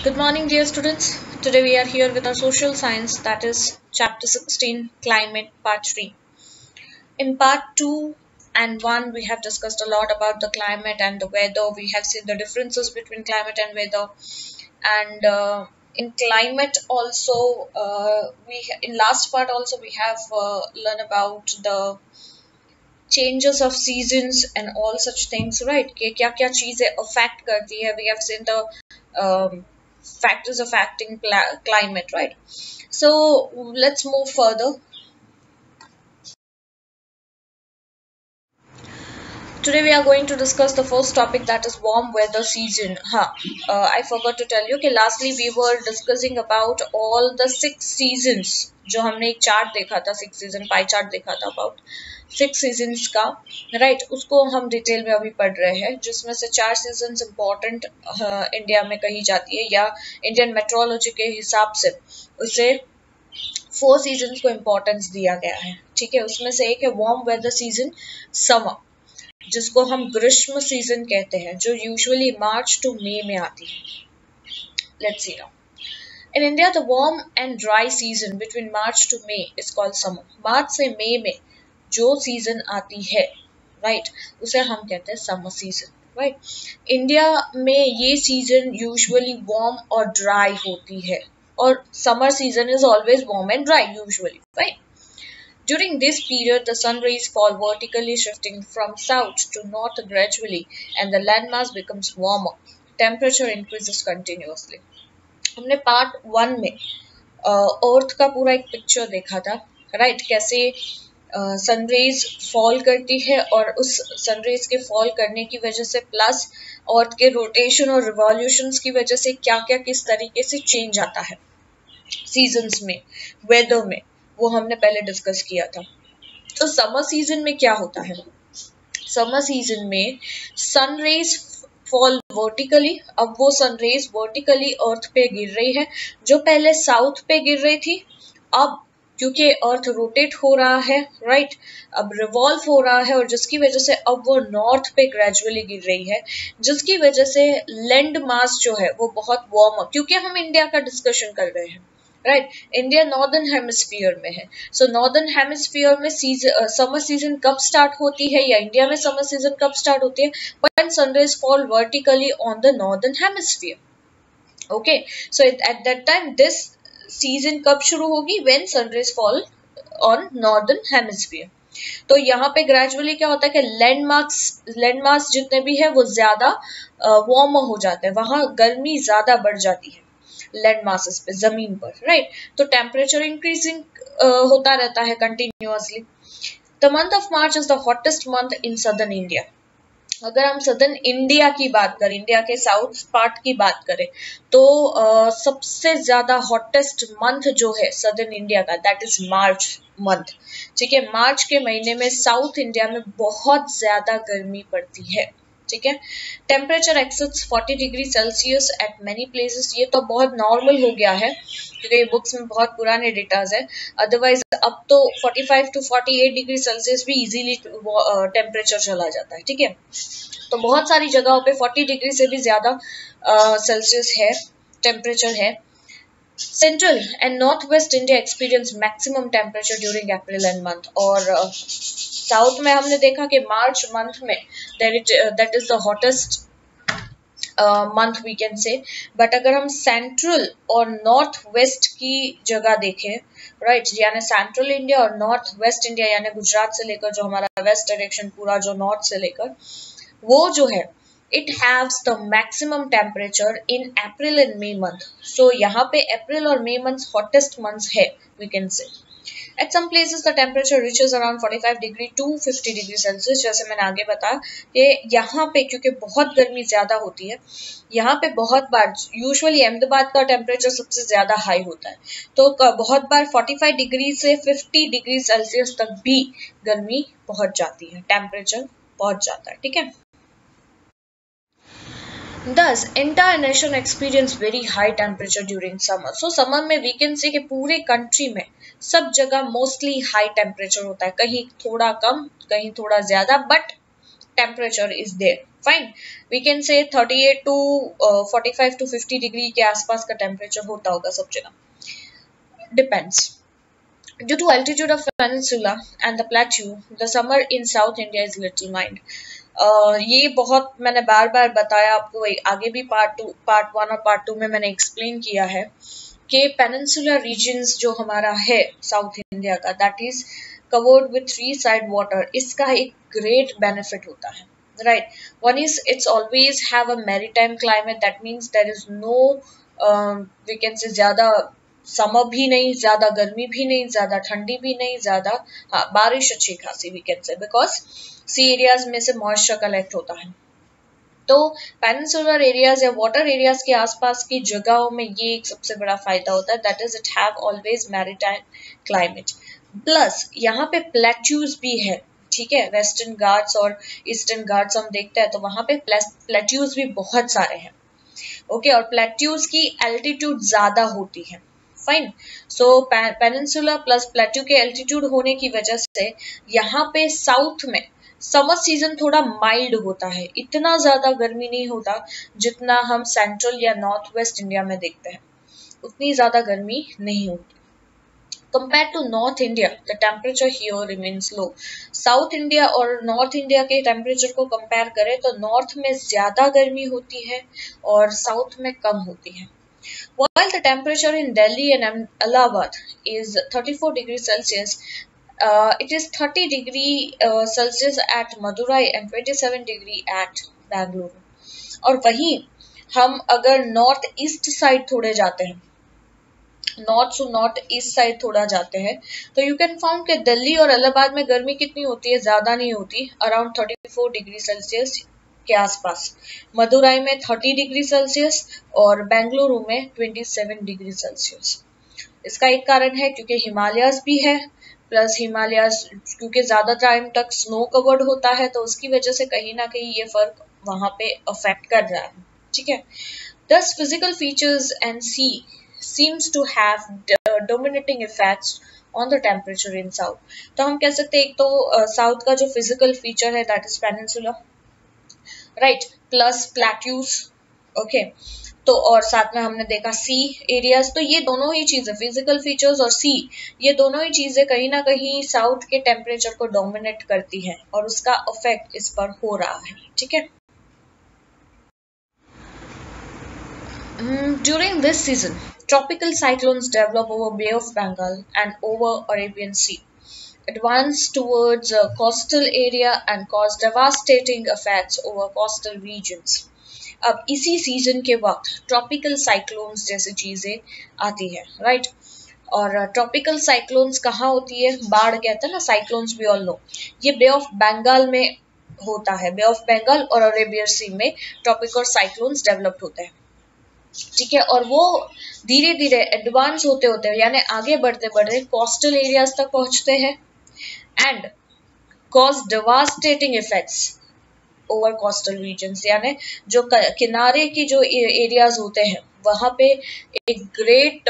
Good morning, dear students. Today we are here with our social science, that is chapter 16, Climate, part 3. In part 2 and 1, we have discussed a lot about the climate and the weather. We have seen the differences between climate and weather. And in climate also, in last part also we have learned about the changes of seasons and all such things, right? कि क्या क्या चीजें affect करती है. We have seen the factors affecting climate, right? So let's move further. Today we are going to discuss the first topic, that is warm weather season. I forgot to tell you कि lastly we were discussing about all the 6 seasons. जो हमने एक chart देखा था, 6 season pie chart देखा था about 6 seasons का, right? उसको हम डिटेल में अभी पढ़ रहे हैं, जिसमें से 4 seasons important इंडिया में कही जाती है, या इंडियन मेट्रोलॉजी के हिसाब से उसे 4 seasons को इम्पोर्टेंस दिया गया है. ठीक है, उसमें से एक है वार्म वेदर सीजन, समर, जिसको हम ग्रीष्म सीजन कहते हैं, जो यूजुअली मार्च टू मई में आती है. Let's C now. In India, the warm and dry season between March to May is called summer. मार्च से मई में जो सीजन आती है, राइट, उसे हम कहते हैं समर सीजन, राइट. इंडिया में ये सीजन यूजुअली वार्म और ड्राई होती है, और summer season is always warm and dry usually, right. During this period, the sun rays fall vertically, shifting from south to north gradually, and the landmass becomes warmer. Temperature increases continuously. हमने part 1 में अर्थ का पूरा एक picture देखा था, right, कैसे sun rays fall करती है, और उस सनरेज के फॉल करने की वजह से प्लस अर्थ के रोटेशन और रिवॉल्यूशंस की वजह से क्या क्या किस तरीके से चेंज आता है सीजन्स में, वेदर में, वो हमने पहले डिस्कस किया था. तो समर सीजन में क्या होता है? समर सीजन में सनरेज फॉल वर्टिकली. अब वो सनरेज वर्टिकली अर्थ पे गिर रही है, जो पहले साउथ पे गिर रही थी, अब क्योंकि अर्थ रोटेट हो रहा है, राइट, अब रिवॉल्व हो रहा है, और जिसकी वजह से अब वो नॉर्थ पे ग्रेजुअली गिर रही है, जिसकी वजह से लैंड मास जो है वो बहुत वार्म, क्योंकि हम इंडिया का डिस्कशन कर रहे हैं, राइट. इंडिया नॉर्दर्न हेमिस्फीयर में है, सो नॉर्दर्न हेमिस्फीयर में समर सीजन कब स्टार्ट होती है, या इंडिया में समर सीजन कब स्टार्ट होती है? When sunrise fall vertically on the northern hemisphere. Okay, so at that time this season कब शुरू होगी? When sunrise fall on northern hemisphere. तो यहाँ पे ग्रेजुअली क्या होता है कि लैंडमार्क्स जितने भी है वो ज्यादा वार्म हो जाते हैं, वहां गर्मी ज्यादा बढ़ जाती है लैंड मासेस पे, जमीन पर, राइट. तो टेम्परेचर इंक्रीजिंग होता रहता है continuously. The month of March is the hottest month in southern India. अगर हम सदर्न इंडिया की बात करें, इंडिया के साउथ पार्ट की बात करें, तो सबसे ज्यादा हॉटेस्ट मंथ जो है सदर्न इंडिया का, दैट इज मार्च मंथ. ठीक है, मार्च के महीने में साउथ इंडिया में बहुत ज्यादा गर्मी पड़ती है. ठीक है, temperature excess 40 degree Celsius at many places. ये तो बहुत नॉर्मल हो गया है, क्योंकि ये बुक्स में बहुत पुराने डेटाज है. अदरवाइज अब तो 45 टू 48 डिग्री सेल्सियस भी इजीली टेम्परेचर चला जाता है. ठीक है, तो बहुत सारी जगहों पे 40 डिग्री से भी ज्यादा सेल्सियस है, टेम्परेचर है. Central and north west India experience maximum temperature during April and month. और साउथ में हमने देखा कि मार्च मंथ में that is the hottest month we can say. But अगर हम सेंट्रल और नॉर्थ वेस्ट की जगह देखें, राइट, यानी सेंट्रल इंडिया और नॉर्थ वेस्ट इंडिया, यानी गुजरात से लेकर जो हमारा वेस्ट डायरेक्शन पूरा जो नॉर्थ से लेकर, वो जो है it has the maximum temperature in April and May month. So यहाँ पे अप्रैल और मई months hottest months है, we can say. At some places the temperature reaches around 45 degree to 50 degree Celsius. जैसे मैंने आगे बताया कि यहाँ पे क्योंकि बहुत गर्मी ज्यादा होती है, यहाँ पे बहुत बार यूजुअली अहमदाबाद का टेम्परेचर सबसे ज्यादा हाई होता है, तो बहुत बार 45 डिग्री से 50 डिग्री सेल्सियस तक भी गर्मी पहुंच जाती है, टेम्परेचर पहुंच जाता है. ठीक है, Thus, entire nation experience very high temperature during summer. So summer में we can say कि पूरे country में सब जगह mostly high temperature होता है, कहीं थोड़ा कम, कहीं थोड़ा ज्यादा, but temperature is there. Fine, we can say 38 to 45 to 50 degree के आसपास का टेम्परेचर होता होगा सब जगह, depends. Due to altitude of peninsula and the plateau, the summer in South India is little mild. ये बहुत मैंने बार बार बताया आपको, आगे भी पार्ट 1 और पार्ट 2 में मैंने एक्सप्लेन किया है कि पेनिनसुलर रीजन्स जो हमारा है साउथ इंडिया का, that is covered with 3 side water. इसका एक ग्रेट बेनिफिट होता है, right. One is it's always have a maritime climate, that means there is no we can say ज्यादा समर भी नहीं, ज्यादा गर्मी भी नहीं, ज्यादा ठंडी भी नहीं, ज्यादा बारिश अच्छी खासी we can say, because sea areas में से मॉइस्चर कलेक्ट होता है. तो पेनिनसुलर एरियाज या वाटर एरियाज के आसपास की जगहों में ये एक सबसे बड़ा फायदा होता है, that is it have always maritime climate. Plus यहाँ पे प्लेट्यूज भी है, ठीक है. वेस्टर्न घाट्स और ईस्टर्न घाट्स हम देखते हैं तो वहां पे प्लेट्यूज भी बहुत सारे हैं, ओके. और प्लेट्यूज की एल्टीट्यूड ज्यादा होती है. फाइन. सो पेनिनसुला प्लस प्लेट्यू के एल्टीट्यूड होने की वजह से यहाँ पे साउथ में समर सीजन थोड़ा माइल्ड होता है, इतना ज्यादा गर्मी नहीं होता जितना हम सेंट्रल या नॉर्थ वेस्ट इंडिया में देखते हैं, उतनी ज्यादा गर्मी नहीं होती. Compared to North India, the temperature here remains low. South India और North India के temperature को compare करें तो North में ज्यादा गर्मी होती है और South में कम होती है. While the temperature in Delhi and Allahabad is 34 degrees Celsius, it is 30 degree Celsius at Madurai and 27 degree at Bangalore. और वहीं हम अगर नॉर्थ ईस्ट साइड थोड़े जाते हैं, north to north east side थोड़ा जाते हैं, तो यू कैन फाउंड कि दिल्ली और इलाहाबाद में गर्मी कितनी होती है, ज्यादा नहीं होती, अराउंड 34 डिग्री सेल्सियस के आसपास. मदुराई में 30 डिग्री सेल्सियस और बेंगलुरु में 27 डिग्री सेल्सियस. इसका एक कारण है क्योंकि हिमालयस भी है, प्लस हिमालयस क्योंकि ज्यादा टाइम तक स्नो कवर्ड होता है तो उसकी वजह से कहीं ना कहीं ये फर्क वहां पे अफेक्ट कर रहा है, ठीक है. Thus physical features and sea seems to have dominating effects on the temperature in south. तो हम कह सकते हैं एक तो साउथ का जो फिजिकल फीचर है that is peninsula, right, plus plateaus, okay. तो और साथ में हमने देखा सी एरियाज. तो ये दोनों ही चीजें, फिजिकल फीचर्स और सी, ये दोनों ही चीजें कहीं ना कहीं साउथ के टेम्परेचर को डोमिनेट करती हैं और उसका इफेक्ट इस पर हो रहा है, ठीक है. During this season, tropical cyclones develop over Bay of Bengal and over Arabian Sea, advance towards coastal area and cause devastating effects over coastal regions. अब इसी सीजन के वक्त ट्रॉपिकल साइक्लोन्स जैसी चीजें आती है, राइट. और ट्रॉपिकल साइक्लोन्स कहाँ होती है, बाढ़ कहते हैं ना, साइक्लोन्स भी ऑल नो, ये बे ऑफ बंगाल में होता है. बे ऑफ बंगाल और अरेबियन सी में ट्रॉपिकल साइक्लोन्स डेवलप होते हैं, ठीक है. और वो धीरे धीरे एडवांस होते होते हैं, यानी आगे बढ़ते बढ़ते कोस्टल एरियाज तक पहुंचते हैं and cause devastating effects over coastal regions, यानी जो किनारे की जो एरियाज होते हैं वहां पे एक great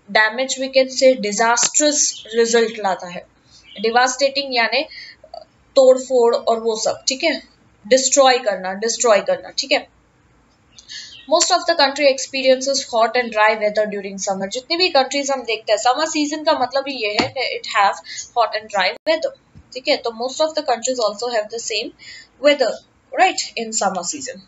damage we can say disastrous result लाता है. डिवास्टेटिंग यानी तोड़ फोड़ और वो सब, ठीक है, डिस्ट्रॉय करना, ठीक है. Most of the country experiences hot and dry weather during summer. जितनी भी countries हम देखते हैं, summer season का मतलब ही ये है कि it have hot and dry weather, ठीक है. तो most of the countries also have the same weather, right, in summer season.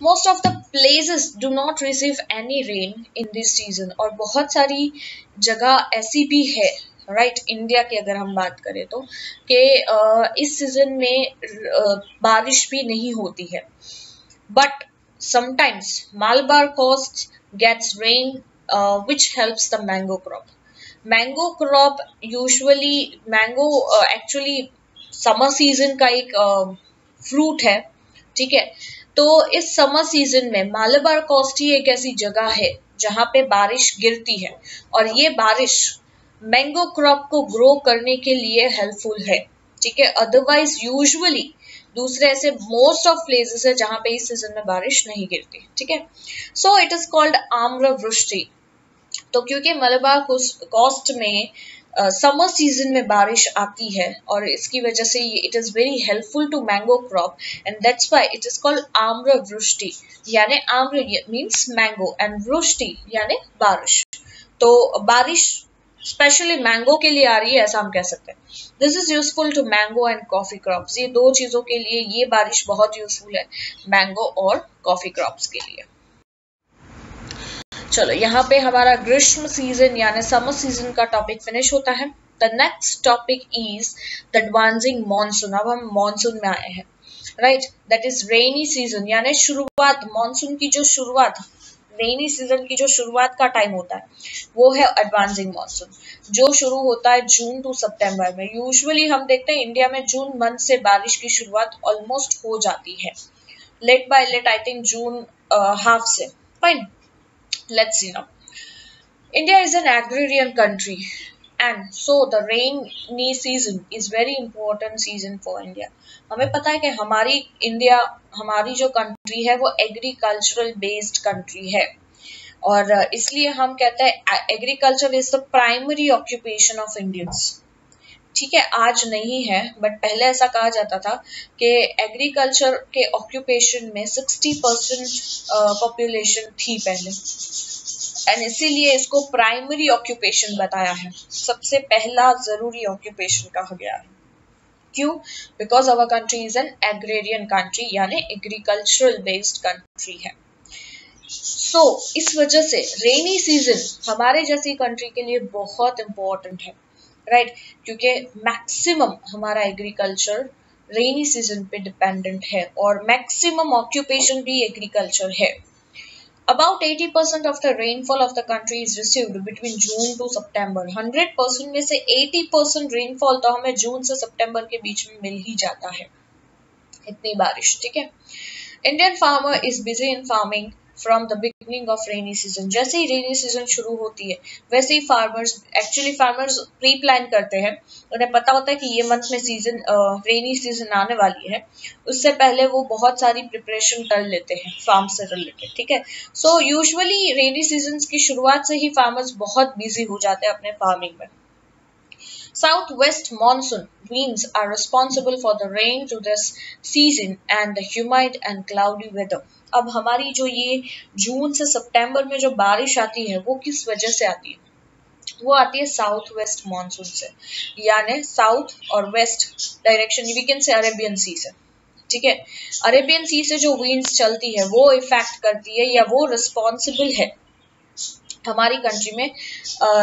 Most of the places do not receive any rain in this season. और बहुत सारी जगह ऐसी भी है, राइट, इंडिया की अगर हम बात करें तो, कि इस सीजन में बारिश भी नहीं होती है. But sometimes Malabar coast gets rain, which helps the mango crop. Mango crop usually actually summer season का एक fruit है, ठीक है. तो इस summer season में मालाबार कोस्ट ही एक ऐसी जगह है जहाँ पे बारिश गिरती है और ये बारिश मैंगो क्रॉप को ग्रो करने के लिए हेल्पफुल है, ठीक है. अदरवाइज यूजुअली दूसरे ऐसे मोस्ट ऑफ प्लेसेस है जहां पे इस सीजन में बारिश नहीं गिरती, ठीक है. So it is called amra vrishti. तो क्योंकि मलबार कोस्ट में समर सीजन में बारिश आती है और इसकी वजह से it is very helpful to mango crop and that's why it is called amra vrishti, यानी आम्र मीन्स मैंगो एंड वृष्टि यानी बारिश। तो बारिश स्पेशली मैंगो के लिए आ रही है ऐसा हम कह सकते हैं। This is useful to mango and coffee crops, ये दो चीजों के लिए ये बारिश बहुत यूजफुल है, मैंगो और कॉफी क्रॉप्स के लिए। चलो यहाँ पे हमारा ग्रीष्म सीजन यानी समर सीजन का टॉपिक फिनिश होता है। The next topic is the advancing monsoon. अब हम मॉनसून में आए हैं, right, that is rainy season यानी शुरुआत, मॉनसून की जो शुरुआत, रेनी सीजन की जो शुरुआत का टाइम होता है वो है एडवांसिंग मॉनसून, जो शुरू होता है जून टू सितंबर में। यूजुअली हम देखते हैं इंडिया में जून मंथ से बारिश की शुरुआत ऑलमोस्ट हो जाती है, late by late I think June half से। Fine, let's see now. India is an agrarian country and so the rainy season is very important season for India. हमें पता है कि हमारी जो कंट्री है वो एग्रीकल्चरल बेस्ड कंट्री है और इसलिए हम कहते हैं agriculture is the primary occupation of Indians. ठीक है, आज नहीं है बट पहले ऐसा कहा जाता था कि एग्रीकल्चर के ऑक्यूपेशन में 60% पॉपुलेशन थी पहले, एंड इसीलिए इसको प्राइमरी ऑक्यूपेशन बताया है, सबसे पहला जरूरी ऑक्यूपेशन कहा गया है। क्यों? Because our country is an agrarian country यानी एग्रीकल्चरल बेस्ड कंट्री है। सो इस वजह से रेनी सीजन हमारे जैसी कंट्री के लिए बहुत इंपॉर्टेंट है, राइट, क्योंकि मैक्सिमम हमारा एग्रीकल्चर रेनी सीजन पे डिपेंडेंट है और मैक्सिमम ऑक्यूपेशन भी एग्रीकल्चर है। About 80% of the rainfall of the country is received between June to September. 100% में से 80% रेनफॉल तो हमें जून से सितंबर के बीच में मिल ही जाता है, इतनी बारिश। ठीक है, Indian farmer is busy in farming from the beginning of rainy season. जैसे ही रेनी सीजन शुरू होती है वैसे ही फार्मर्स प्री प्लान करते हैं, उन्हें पता होता है कि ये मंथ में सीजन रेनी सीजन आने वाली है, उससे पहले वो बहुत सारी प्रिपरेशन कर लेते हैं फार्म से रिलेटेड। ठीक है, सो यूजुअली रेनी सीजन की शुरुआत से ही फार्मर्स बहुत बिजी हो जाते हैं अपने फार्मिंग में। Southwest monsoon winds are responsible for the rain to this season and the humid and cloudy weather. अब हमारी जो ये जून से सितंबर में जो बारिश आती है वो किस वजह से आती है? वो आती है साउथ वेस्ट मानसून से, यानी साउथ और west direction, we can say Arabian sea से। ठीक है, अरेबियन सी से जो विंड्स चलती है वो इफेक्ट करती है या वो रिस्पॉन्सिबल है हमारी कंट्री में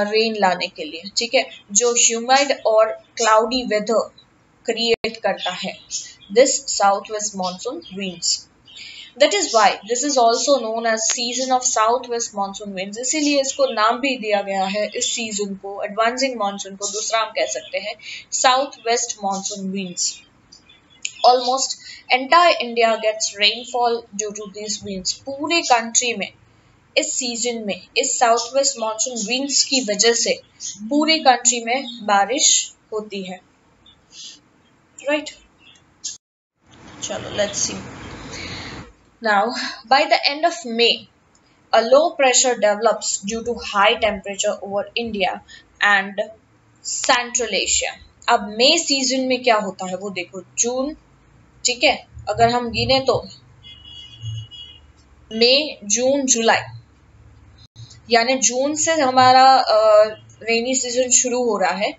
रेन लाने के लिए। ठीक है, जो ह्यूमिड और क्लाउडी वेदर क्रिएट करता है, this south west monsoon winds. That is why this is also known as season of south west monsoon winds. इसीलिए इसको नाम भी दिया गया है, इस सीजन को, एडवांसिंग मानसून को दूसरा हम कह सकते हैं south west monsoon winds. Almost entire India gets rainfall due to this winds. पूरे कंट्री में इस सीजन में इस साउथ वेस्ट मानसून विंड्स की वजह से पूरी कंट्री में बारिश होती है, राइट। चलो let's see now, by the end of May a low pressure develops due to high temperature over India and Central Asia. अब मई सीजन में क्या होता है वो देखो, जून, ठीक है, अगर हम गिने तो मई, जून, जुलाई, यानी जून से हमारा रेनी सीजन शुरू हो रहा है,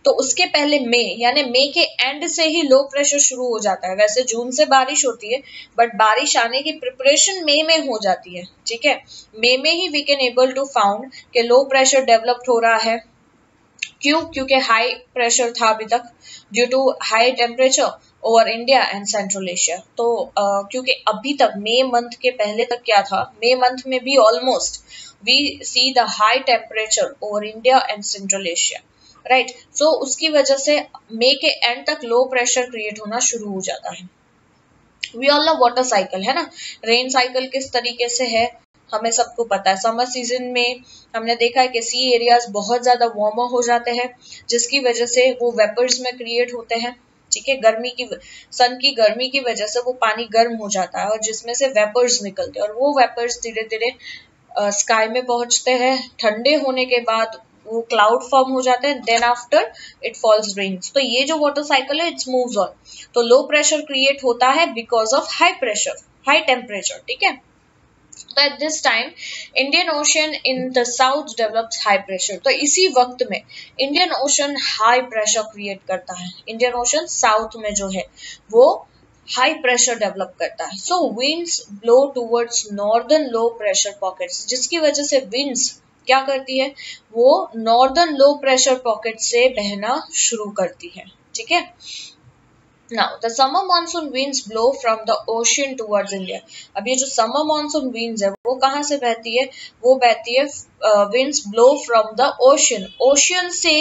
तो उसके पहले मई यानी मई के एंड से ही लो प्रेशर शुरू हो जाता है। वैसे जून से बारिश होती है बट बारिश आने की प्रिपरेशन मई में हो जाती है। ठीक है, मई में ही we can able to found कि लो प्रेशर डेवलप्ड हो रहा है। क्यों? क्योंकि हाई प्रेशर था अभी तक due to high temperature over India and central Asia. तो क्योंकि अभी तक मई मंथ के पहले तक क्या था, मई मंथ में भी almost we see the high temperature over India and central Asia, right. So उसकी वजह से मई के एंड तक लो प्रेशर क्रिएट होना शुरू हो जाता है। We all know water cycle है ना, रेन साइकिल किस तरीके से है हमें सबको पता है। समर सीजन में हमने देखा है कि सी एरियाज बहुत ज्यादा वार्मर हो जाते हैं, जिसकी वजह से वो वेपर्स में क्रिएट होते हैं। ठीक है, सन की गर्मी की वजह से वो पानी गर्म हो जाता है और जिसमें से वेपर्स निकलते हैं और वो वेपर्स धीरे धीरे स्काई में पहुंचते हैं। ठंडे होने के बाद वो क्लाउड फॉर्म हो जाते हैं, then after it falls rains. तो ये जो वाटर साइकिल है इट्स मूव्स ऑन। तो लो प्रेशर क्रिएट होता है because of high pressure, high temperature, ठीक है। तो at this time Indian ocean in the south develops high pressure. तो इसी वक्त में Indian ocean high pressure create करता है। इंडियन ओशन साउथ में जो है वो हाई प्रेशर डेवलप करता है। So winds blow towards northern low pressure pockets, जिसकी वजह से विंड्स क्या करती है, वो नॉर्दर्न लो प्रेशर पॉकेट से बहना शुरू करती है, ठीक है। Now, the summer monsoon winds blow from the ocean towards India. अब ये जो summer monsoon winds है वो कहाँ से बहती है, वो बहती है winds blow from the ocean, ocean से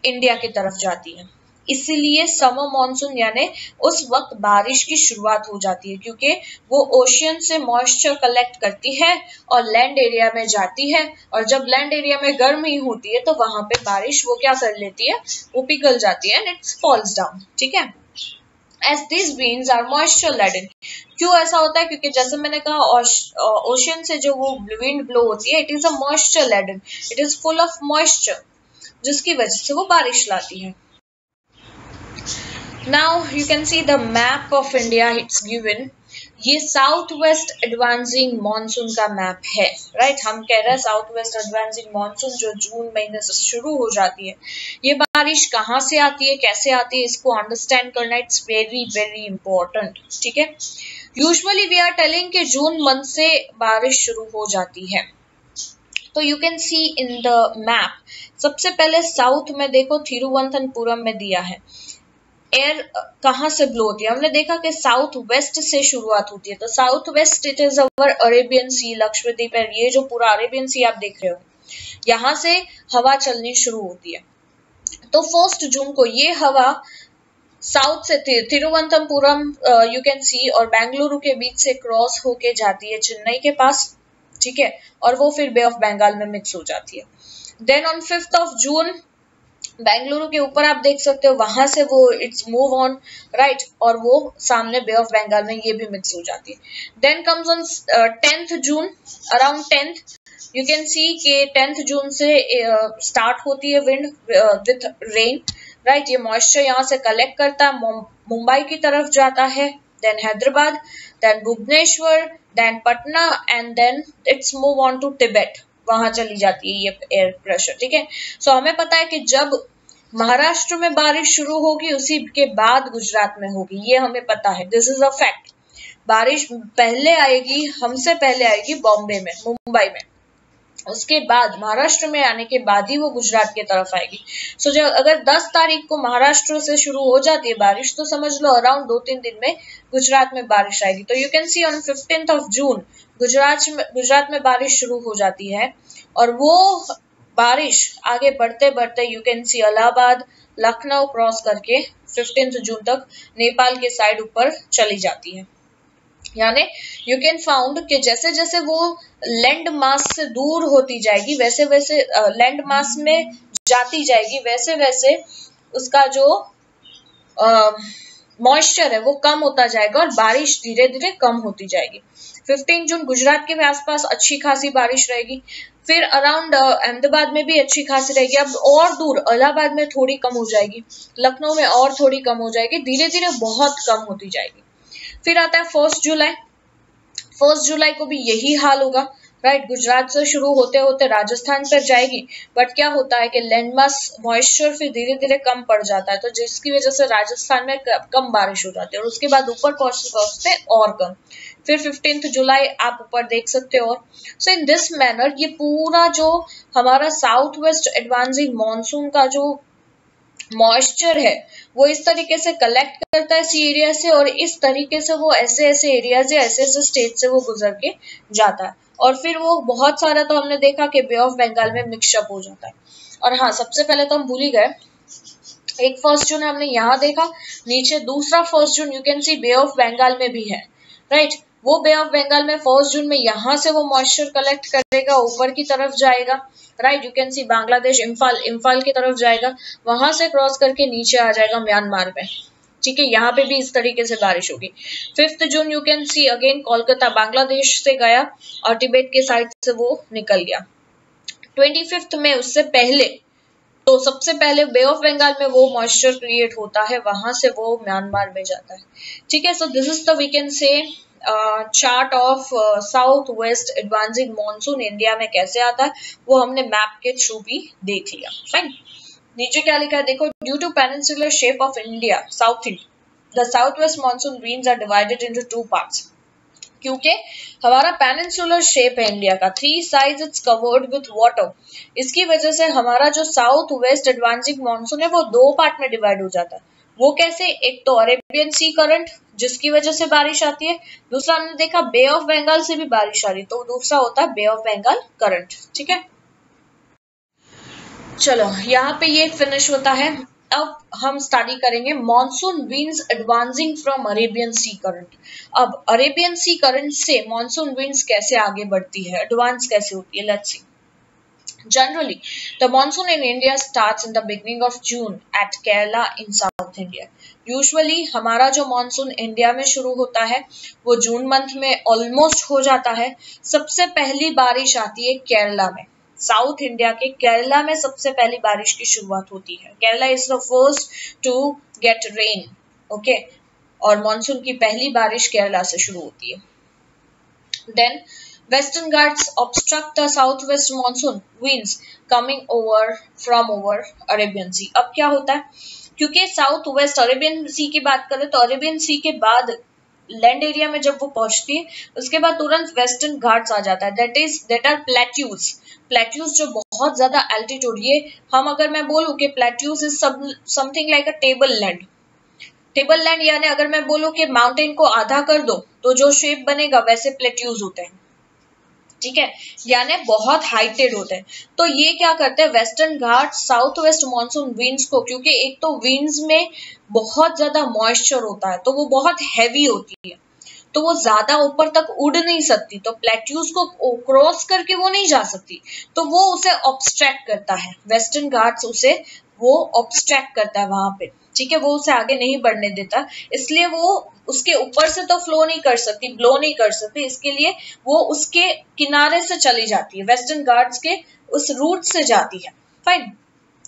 इंडिया की तरफ जाती है। इसीलिए समर मॉनसून यानी उस वक्त बारिश की शुरुआत हो जाती है, क्योंकि वो ओशियन से मॉइस्चर कलेक्ट करती है और लैंड एरिया में जाती है, और जब लैंड एरिया में गर्मी होती है तो वहां पे बारिश वो क्या कर लेती है, वो पिघल जाती है एंड इट फॉल्स डाउन, ठीक है। As these winds are moisture laden, क्यों ऐसा होता है, क्योंकि जैसे मैंने कहा ओशियन से जो वो विंड ब्लो होती है, it is a moisture laden, it is full of moisture, जिसकी वजह से वो बारिश लाती है। Now you can see the map of India, it's given. ये साउथ वेस्ट एडवांसिंग मानसून का मैप है, राइट। हम कह रहे हैं साउथ वेस्ट एडवांसिंग मानसून जो जून महीने से शुरू हो जाती है, ये बारिश कहाँ से आती है, कैसे आती है, इसको अंडरस्टैंड करना इट्स वेरी वेरी इंपॉर्टेंट, ठीक है। यूजुअली वी आर टेलिंग कि जून मंथ से बारिश शुरू हो जाती है। तो you can C in the map, सबसे पहले साउथ में देखो थिरुवनंतपुरम में दिया है एयर कहाँ से ब्लो होती है। हमने देखा कि साउथ वेस्ट से शुरुआत होती है, तो south west it is our Arabian sea, Lakshadweep है, ये जो पूरा अरेबियन सी आप देख रहे हो, यहाँ से हवा चलनी शुरू होती है। तो 1 जून को ये हवा साउथ से तिरुवनंतपुरम यू कैन सी और बेंगलुरु के बीच से क्रॉस होके जाती है चेन्नई के पास, ठीक है, और वो फिर बे ऑफ बंगाल में मिक्स हो जाती है। देन ऑन 5 जून बेंगलुरु के ऊपर आप देख सकते हो, वहां से वो इट्स मूव ऑन, राइट, और वो सामने बे ऑफ बंगाल में ये भी मिक्स हो जाती है। Then comes on 10th June, around 10th you can see के 10th जून से स्टार्ट होती है विंड विथ रेन, राइट। ये मॉइस्चर यहाँ से कलेक्ट करता है, मुंबई की तरफ जाता है, then Hyderabad, then Bhubaneswar, then Patna and then it's move on to Tibet, वहां चली जाती है ये एयर प्रेशर, ठीक है। सो हमें पता है कि जब महाराष्ट्र में बारिश शुरू होगी उसी के बाद गुजरात में होगी, ये हमें पता है, दिस इज अ फैक्ट। बारिश पहले आएगी, हमसे पहले आएगी बॉम्बे में, मुंबई में, उसके बाद महाराष्ट्र में आने के बाद ही वो गुजरात की तरफ आएगी। सो जब अगर 10 तारीख को महाराष्ट्र से शुरू हो जाती है बारिश, तो समझ लो अराउंड 2-3 दिन में गुजरात में बारिश आएगी। तो you can C on 15th जून गुजरात में बारिश शुरू हो जाती है, और वो बारिश आगे बढ़ते बढ़ते you can C Allahabad, Lucknow cross करके 15th जून तक नेपाल के साइड ऊपर चली जाती है। यानी यू कैन फाउंड कि जैसे जैसे वो लैंड मास से दूर होती जाएगी, वैसे वैसे लैंड मास में जाती जाएगी, वैसे वैसे उसका जो मॉइस्चर है वो कम होता जाएगा और बारिश धीरे धीरे कम होती जाएगी। 15 जून गुजरात के आसपास अच्छी खासी बारिश रहेगी, फिर अराउंड अहमदाबाद में भी अच्छी खासी रहेगी, अब और दूर इलाहाबाद में थोड़ी कम हो जाएगी, लखनऊ में और थोड़ी कम हो जाएगी, धीरे धीरे बहुत कम होती जाएगी। फिर आता है 1 जुलाई, 1 जुलाई को भी यही हाल होगा, राइट। गुजरात से शुरू होते होते राजस्थान पर जाएगी, बट क्या होता है कि लैंडमास मॉइस्चर फिर धीरे धीरे कम पड़ जाता है, तो जिसकी वजह से राजस्थान में कम बारिश हो जाती है, और उसके बाद ऊपर पहुंचते पहुंचते और कम, फिर 15 जुलाई आप ऊपर देख सकते हो। सो इन दिस मैनर ये पूरा जो हमारा साउथ वेस्ट एडवांसिंग मॉनसून का जो मॉइस्चर है वो इस तरीके से कलेक्ट करता है इसी एरिया से, और इस तरीके से वो ऐसे ऐसे एरियाज या ऐसे ऐसे स्टेट से वो गुजर के जाता है, और फिर वो बहुत सारा तो हमने देखा कि बे ऑफ बंगाल में मिक्सअप हो जाता है। और हाँ, सबसे पहले तो हम भूल ही गए, एक 1 जून हमने यहाँ देखा, नीचे दूसरा 1 June you can see bay of Bengal में भी है, राइट। वो बे ऑफ बंगाल में 1 जून में यहाँ से वो मॉइस्चर कलेक्ट करेगा, ऊपर की तरफ जाएगा, राइट। यू कैन सी बांग्लादेश, इम्फाल की तरफ जाएगा, वहां से क्रॉस करके नीचे आ जाएगा म्यांमार में, ठीक है। यहाँ पे भी इस तरीके से बारिश होगी। 5 June you can see again Kolkata, Bangladesh से गया और तिब्बत के साइड से वो निकल गया। 25 में उससे पहले, तो सबसे पहले बे ऑफ बंगाल में वो मॉइस्चर क्रिएट होता है, वहां से वो म्यांमार में जाता है। ठीक है, so this is the we can say chart of south west advancing monsoon India में कैसे आता है, वो हमने मैप के थ्रू भी देख लिया। फाइन, नीचे क्या लिखा है देखो, due to peninsular shape of India south the south west monsoon winds are divided into two parts. क्योंकि हमारा पेनिनसुलर शेप है इंडिया का, 3 sides it's covered with water, इसकी वजह से हमारा जो साउथ वेस्ट एडवांसिंग मॉनसून है वो 2 पार्ट में डिवाइड हो जाता है। वो कैसे, एक तो अरेबियन सी करंट जिसकी वजह से बारिश आती है, दूसरा हमने देखा बे ऑफ बंगाल से भी बारिश आ रही, तो दूसरा होता है बे ऑफ बंगाल करंट। ठीक है, चलो यहाँ पे ये फिनिश होता है। अब हम स्टडी करेंगे monsoon winds advancing from Arabian sea current. अब अरेबियन सी करंट से मॉनसून विंड्स कैसे आगे बढ़ती है, एडवांस कैसे होती है, let's see. Generally, the monsoon in India starts in the beginning of June at Kerala in South India. Usually हमारा जो मॉनसून इंडिया में शुरू होता है वो जून मंथ में ऑलमोस्ट हो जाता है। सबसे पहली बारिश आती है केरला में, साउथ इंडिया के केरला में सबसे पहली बारिश की शुरुआत होती है। Kerala is the first to get rain, okay, और मॉनसून की पहली बारिश केरला से शुरू होती है। Then Western Ghats obstruct the southwest monsoon winds coming from over Arabian Sea. अब क्या होता है, क्योंकि साउथ वेस्ट अरेबियन सी की बात करें तो अरेबियन सी के बाद लैंड एरिया में जब वो पहुंचती है उसके बाद तुरंत वेस्टर्न घाट्स आ जाता है, दैट आर प्लेट्यूज। प्लेट्यूज जो बहुत ज्यादा एल्टीट्यूड, ये हम अगर मैं बोलूं कि plateaus is something like a table land. Table land यानी अगर मैं बोलूं कि माउंटेन को आधा कर दो तो जो शेप बनेगा वैसे प्लेट्यूज होते हैं। ठीक है, यानी बहुत हाइटेड होते हैं। तो ये क्या करते हैं, वेस्टर्न घाट साउथ वेस्ट मॉनसून विंड्स को, क्योंकि एक तो विंड्स में बहुत ज्यादा मॉइस्चर होता है तो वो बहुत हैवी होती है, तो वो ज्यादा ऊपर तक उड़ नहीं सकती, तो प्लेट्यूज को क्रॉस करके वो नहीं जा सकती, तो वो उसे ऑब्स्ट्रैक्ट करता है। वेस्टर्न घाट्स उसे वो ऑब्स्ट्रैक्ट करता है वहां पे। ठीक है, वो उसे आगे नहीं बढ़ने देता, इसलिए वो उसके ऊपर से तो फ्लो नहीं कर सकती, ब्लो नहीं कर सकती, इसके लिए वो उसके किनारे से चली जाती है, वेस्टर्न घाट्स के उस रूट से जाती है। Fine,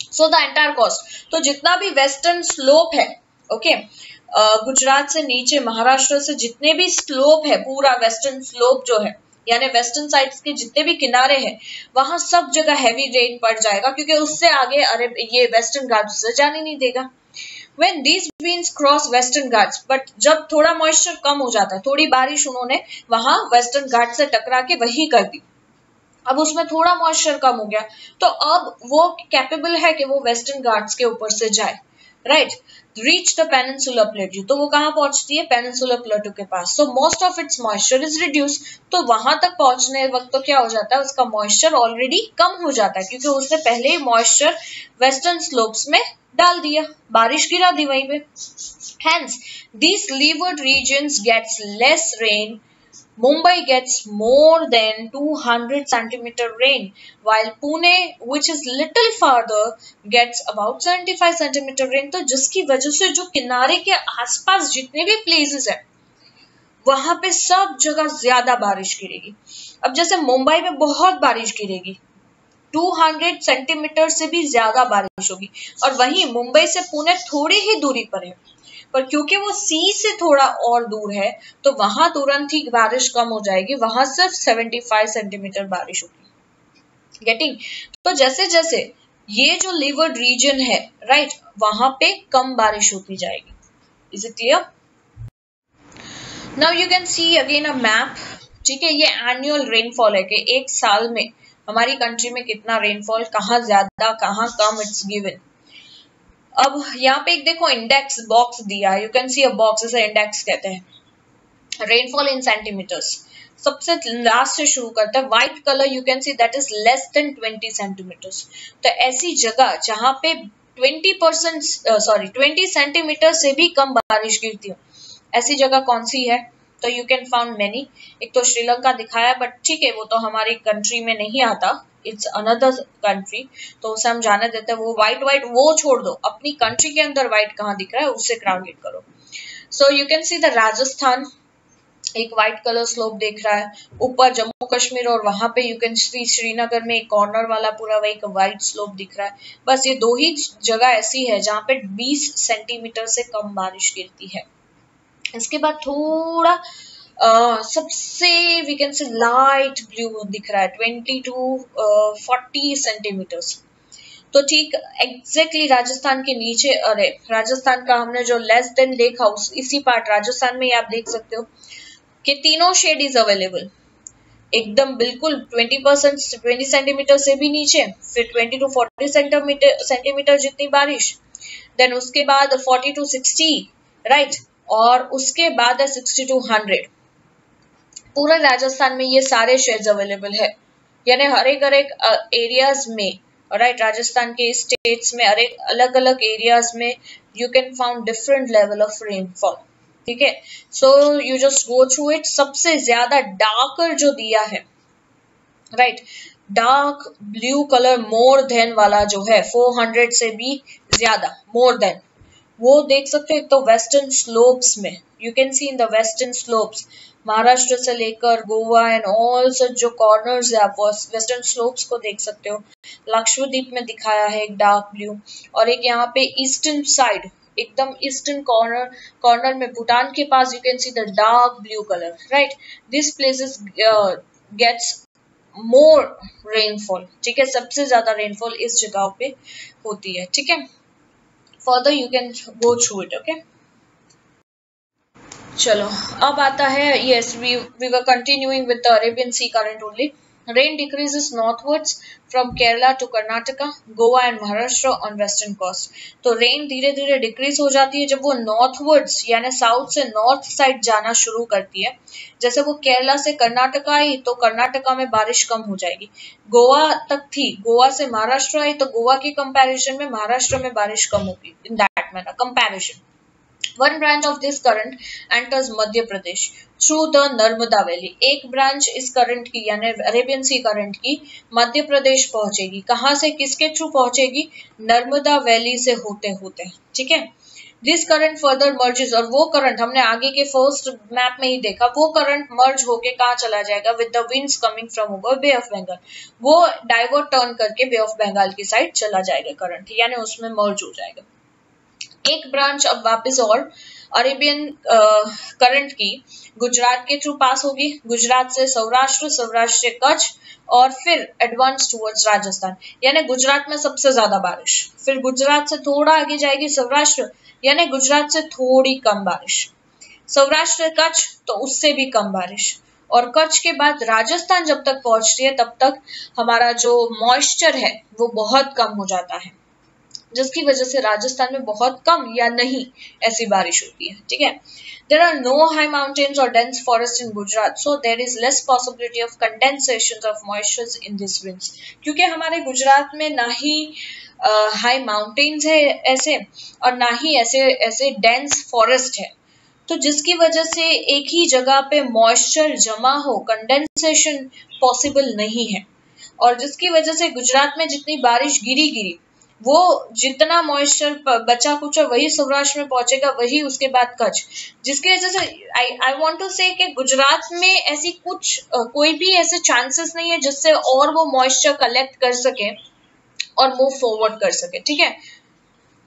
so the entire coast, तो जितना भी वेस्टर्न स्लोप है, ओके, गुजरात से नीचे महाराष्ट्र से जितने भी स्लोप है, पूरा वेस्टर्न स्लोप जो है यानी वेस्टर्न साइड्स के जितने भी किनारे हैं वहां सब जगह हैवी रेन पड़ जाएगा, क्योंकि उससे आगे अरे ये वेस्टर्न घाट्स से जाने नहीं देगा। When these winds cross Western Ghats, but जब थोड़ा मॉइस्चर कम हो जाता है, थोड़ी बारिश उन्होंने वहां वेस्टर्न घाट से टकरा के वही कर दी, अब उसमें थोड़ा मॉइस्चर कम हो गया, तो अब वो कैपेबल है कि वो वेस्टर्न घाट्स के ऊपर से जाए, right, reach the peninsular plateau, तो वो कहाँ पहुंचती है, पेनिनसुलर प्लेट्यू के पास। So most of its moisture is reduce, तो वहां तक पहुंचने वक्त तो क्या हो जाता है, उसका मॉइस्चर ऑलरेडी कम हो जाता है, क्योंकि उसने पहले ही मॉइस्चर वेस्टर्न स्लोप्स में डाल दिया, बारिश गिरा दी वहीं पे। Hence, these leeward regions gets less rain. Mumbai gets more than 200 centimeter rain, while Pune, which is little farther, gets about 75 centimeter rain. तो जिसकी वजह से जो किनारे के आसपास जितने भी प्लेसेस है वहां पे सब जगह ज्यादा बारिश गिरेगी। अब जैसे मुंबई में बहुत बारिश गिरेगी, 200 सेंटीमीटर से भी ज्यादा बारिश होगी, और वहीं मुंबई से पुणे थोड़ी ही दूरी पर है, पर क्योंकि वो सी से थोड़ा और दूर है तो वहां तुरंत ही बारिश कम हो जाएगी, वहां सिर्फ 75 सेंटीमीटर बारिश होगी। गेटिंग, तो जैसे जैसे ये जो लीवर्ड रीजन है, राइट, वहां पे कम बारिश होती जाएगी। Is it clear? Now you can see again a map. ठीक है, ये एनुअल रेनफॉल है कि एक साल में हमारी कंट्री में कितना रेनफॉल, कहाँ ज्यादा कहाँ कम, इट्स गिवन। अब यहाँ पे एक देखो इंडेक्स बॉक्स दिया है, you can see a box, इसे इंडेक्स कहते हैं। रेनफॉल इन सेंटीमीटर्स, सबसे लास्ट से शुरू करते हैं, white colour you can see that is less than 20 centimeters. तो ऐसी जगह जहां पे 20 सेंटीमीटर से भी कम बारिश गिरती हो, ऐसी जगह कौन सी है, तो यू कैन फाउंड मेनी। एक तो श्रीलंका दिखाया, बट ठीक है वो तो हमारी कंट्री में नहीं आता, इट्स अनदर कंट्री, तो उसे हम जाने देते हैं। वो व्हाइट वो छोड़ दो, अपनी कंट्री के अंदर व्हाइट कहाँ दिख रहा है उससे क्राउडेड करो। So you can see the Rajasthan, एक व्हाइट कलर स्लोप देख रहा है ऊपर जम्मू कश्मीर, और वहां पे यू कैन सी श्रीनगर में एक कॉर्नर वाला पूरा वही एक व्हाइट स्लोप दिख रहा है। बस ये दो ही जगह ऐसी है जहां पे 20 सेंटीमीटर से कम बारिश गिरती है। इसके बाद थोड़ा सबसे we can say light blue दिख रहा है 20 to 40 सेंटीमीटर्स। तो ठीक एग्जैक्टली राजस्थान के नीचे, अरे राजस्थान का हमने जो लेस देन देखा उस इसी पार्ट राजस्थान में आप देख सकते हो कि तीनों शेड इज अवेलेबल। एकदम बिल्कुल 20 सेंटीमीटर से भी नीचे, फिर 20 to 40 सेंटीमीटर जितनी बारिश, देन उसके बाद 40 to 60 राइट, और उसके बाद 60 to 100। पूरा राजस्थान में ये सारे शेड्स अवेलेबल है, यानी हर एक एरियाज में राइट, राजस्थान के स्टेट्स में हर एक अलग अलग एरियाज में you can found different level of rainfall. ठीक है, so you just go through it. सबसे ज्यादा डार्कर जो दिया है right, dark blue colour more than वाला जो है 400 से भी ज्यादा मोर देन, वो देख सकते हो। तो वेस्टर्न स्लोप्स में you can C in the western slopes, Maharashtra से लेकर गोवा एंड ऑल सच जो कॉर्नर्स है आप वेस्टर्न स्लोप्स को देख सकते हो। लक्षद्वीप में दिखाया है एक डार्क ब्लू, और एक यहाँ पे ईस्टर्न साइड एकदम ईस्टर्न कॉर्नर में भूटान के पास you can see the dark blue colour right. This places gets more rainfall. ठीक है, सबसे ज्यादा रेनफॉल इस जगह पे होती है। ठीक है, further you can go through it. Okay, चलो अब आता है, yes we were continuing with the Arabian sea current only. Rain decreases northwards from Kerala to Karnataka, Goa and Maharashtra on western coast। तो रेन धीरे धीरे decrease हो जाती है जब वो नॉर्थवर्ड्स यानी साउथ से नॉर्थ साइड जाना शुरू करती है। जैसे वो केरला से कर्नाटका आई तो कर्नाटका में बारिश कम हो जाएगी, गोवा तक थी, गोवा से महाराष्ट्र आई तो गोवा के कंपैरिजन में महाराष्ट्र में बारिश कम होगी। In that manner comparison One branch of this current enters Madhya Pradesh through the Narmada Valley। एक ब्रांच इस करंट की यानी अरेबियन सी करंट की मध्य प्रदेश पहुंचेगी। कहां से, किसके थ्रू पहुंचेगी? नर्मदा वैली से होते होते। ठीक है, दिस करंट फर्दर मर्जेस, और वो करंट हमने आगे के फर्स्ट मैप में ही देखा, वो करंट मर्ज होके कहाँ चला जाएगा? With the winds coming from over Bay of Bengal, वो डाइवर्ट टर्न करके बे ऑफ बंगाल की साइड चला जाएगा करंट, यानी उसमें मर्ज हो जाएगा। एक ब्रांच अब वापस और अरेबियन करंट की गुजरात के थ्रू पास होगी, गुजरात से सौराष्ट्र, सौराष्ट्र से कच्छ, और फिर एडवांस टुवर्ड्स राजस्थान, यानी गुजरात में सबसे ज्यादा बारिश, फिर गुजरात से थोड़ा आगे जाएगी सौराष्ट्र, यानी गुजरात से थोड़ी कम बारिश, सौराष्ट्र कच्छ तो उससे भी कम बारिश, और कच्छ के बाद राजस्थान जब तक पहुंचती है तब तक हमारा जो मॉइस्चर है वो बहुत कम हो जाता है, जिसकी वजह से राजस्थान में बहुत कम या नहीं ऐसी बारिश होती है। ठीक है, there are no high mountains और dense forest in Gujarat, so there is less possibility of condensation of moistures in this winds. क्योंकि हमारे गुजरात में ना ही हाई माउंटेन्स है ऐसे, और ना ही ऐसे डेंस फॉरेस्ट है, तो जिसकी वजह से एक ही जगह पे मॉइस्चर जमा हो, कंडेंसेशन पॉसिबल नहीं है, और जिसकी वजह से गुजरात में जितनी बारिश गिरी वो जितना मॉइस्चर बचा कुचा वही सौराष्ट्र में पहुंचेगा, वही उसके बाद कच्छ, जिसकी वजह से आई वांट टू से कि गुजरात में ऐसी कोई भी ऐसे चांसेस नहीं है जिससे और वो मॉइस्चर कलेक्ट कर सके और मूव फॉरवर्ड कर सके। ठीक है,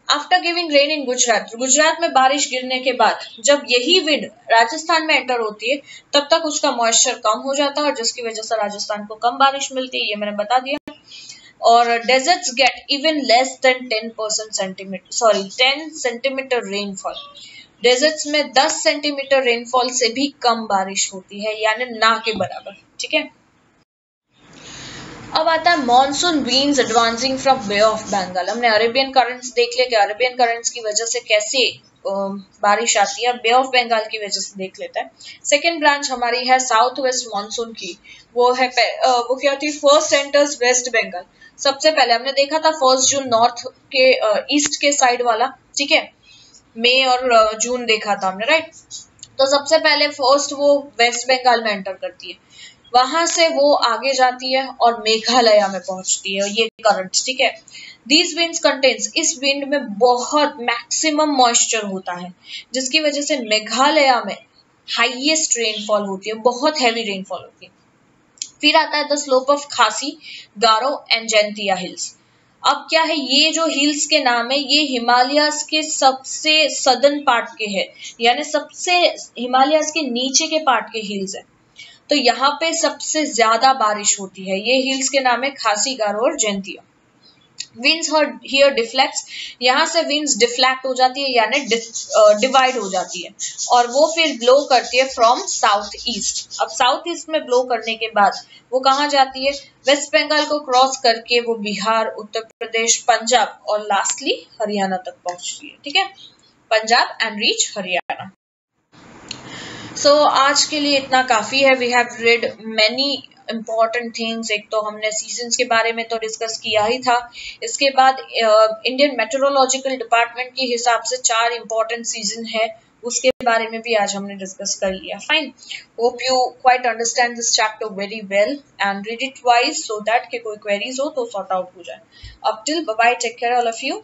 आफ्टर गिविंग रेन इन गुजरात में बारिश गिरने के बाद जब यही विंड राजस्थान में एंटर होती है तब तक उसका मॉइस्चर कम हो जाता है, और जिसकी वजह से राजस्थान को कम बारिश मिलती है, ये मैंने बता दिया। और deserts get even less than 10 centimeter rainfall. Deserts में 10 सेंटीमीटर रेनफॉल से भी कम बारिश होती है, यानी ना के बराबर। ठीक है, अब आता है monsoon winds advancing from Bay of Bengal. हमने अरेबियन करंट्स देख लिया कि अरेबियन करंट्स की वजह से कैसे बारिश आती है, बे ऑफ बंगाल की वजह से देख लेता है। सेकेंड ब्रांच हमारी है साउथ वेस्ट मानसून की, वो क्या होती है? First enters West Bengal. सबसे पहले हमने देखा था 1 जून नॉर्थ के ईस्ट के साइड वाला। ठीक है, मई और जून देखा था हमने, राइट। तो सबसे पहले फर्स्ट वो वेस्ट बंगाल में एंटर करती है, वहां से वो आगे जाती है और मेघालय में पहुंचती है ये करंट। ठीक है, दीज विंड्स कंटेन्स, इस विंड में बहुत मैक्सिमम मॉइस्चर होता है, जिसकी वजह से मेघालय में हाईएस्ट रेनफॉल होती है, बहुत हैवी रेनफॉल होती है। फिर आता है द स्लोप ऑफ खासी, गारो एंड जैंतिया हिल्स। अब क्या है, ये जो हिल्स के नाम है ये हिमालयास के सबसे सदर्न पार्ट के हैं, यानी सबसे हिमालयास के नीचे के पार्ट के हिल्स है। तो यहाँ पे सबसे ज्यादा बारिश होती है। ये हिल्स के नाम है खासी, गारो और जैंतिया। विंड्स हियर डिफ्लेक्ट्स, यहाँ से विंड्स डिफ्लेक्ट हो जाती है यानी डिवाइड हो जाती है, और वो फिर ब्लो करती है फ्रॉम साउथ ईस्ट। अब साउथ ईस्ट में ब्लो करने के बाद वो कहाँ जाती है, वेस्ट बंगाल को क्रॉस करके वो बिहार, उत्तर प्रदेश, पंजाब और लास्टली हरियाणा तक पहुंचती है। ठीक है, Punjab and reach Haryana. So आज के लिए इतना काफी है। We have read many important things. एक तो हमने सीजन्स के बारे में तो डिस्कस किया ही था। इसके बाद इंडियन मेट्रोलॉजिकल डिपार्टमेंट के हिसाब से 4 इम्पॉर्टेंट सीजन है, उसके बारे में भी आज हमने डिस्कस कर लिया। Fine, hope you quite understand this chapter very well and read it wise so that के कोई क्वेरीज हो तो सॉर्ट आउट हो जाए। अब till bye bye, take care all of you.